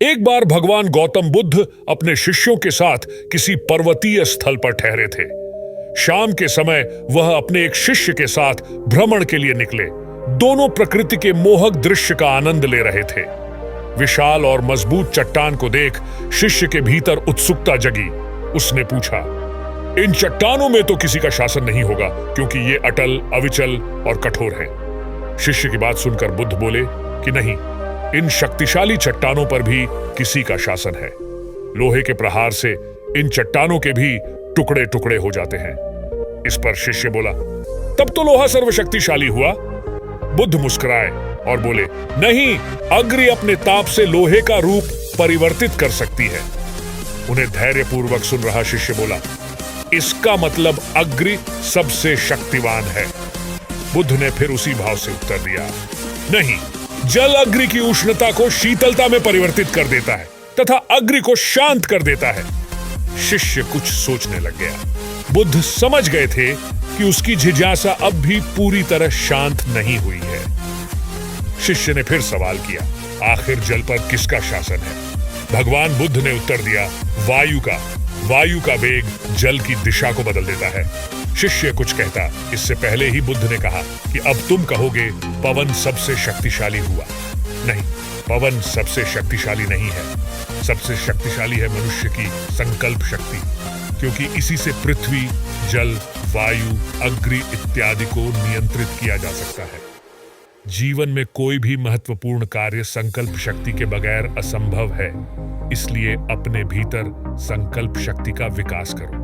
एक बार भगवान गौतम बुद्ध अपने शिष्यों के साथ किसी पर्वतीय स्थल पर ठहरे थे। शाम के समय वह अपने एक शिष्य के साथ भ्रमण के लिए निकले। दोनों प्रकृति के मोहक दृश्य का आनंद ले रहे थे। विशाल और मजबूत चट्टान को देख शिष्य के भीतर उत्सुकता जगी। उसने पूछा, इन चट्टानों में तो किसी का शासन नहीं होगा, क्योंकि ये अटल, अविचल और कठोर हैं। शिष्य की बात सुनकर बुद्ध बोले कि नहीं, इन शक्तिशाली चट्टानों पर भी किसी का शासन है। लोहे के प्रहार से इन चट्टानों के भी टुकड़े टुकड़े हो जाते हैं। इस पर शिष्य बोला, तब तो लोहा सर्वशक्तिशाली हुआ। बुद्ध मुस्कुराए और बोले, नहीं, अग्नि अपने ताप से लोहे का रूप परिवर्तित कर सकती है। उन्हें धैर्यपूर्वक सुन रहा शिष्य बोला, इसका मतलब अग्नि सबसे शक्तिवान है। बुद्ध ने फिर उसी भाव से उत्तर दिया, नहीं, जल अग्नि की उष्णता को शीतलता में परिवर्तित कर देता है तथा अग्नि को शांत कर देता है। शिष्य कुछ सोचने लग गया। बुद्ध समझ गए थे कि उसकी जिज्ञासा अब भी पूरी तरह शांत नहीं हुई है। शिष्य ने फिर सवाल किया, आखिर जल पर किसका शासन है? भगवान बुद्ध ने उत्तर दिया, वायु का। वायु का वेग जल की दिशा को बदल देता है। शिष्य कुछ कहता, इससे पहले ही बुद्ध ने कहा कि अब तुम कहोगे पवन सबसे शक्तिशाली हुआ। नहीं, पवन सबसे शक्तिशाली नहीं है। सबसे शक्तिशाली है मनुष्य की संकल्प शक्ति, क्योंकि इसी से पृथ्वी, जल, वायु, अग्नि इत्यादि को नियंत्रित किया जा सकता है। जीवन में कोई भी महत्वपूर्ण कार्य संकल्प शक्ति के बगैर असंभव है। इसलिए अपने भीतर संकल्प शक्ति का विकास करो।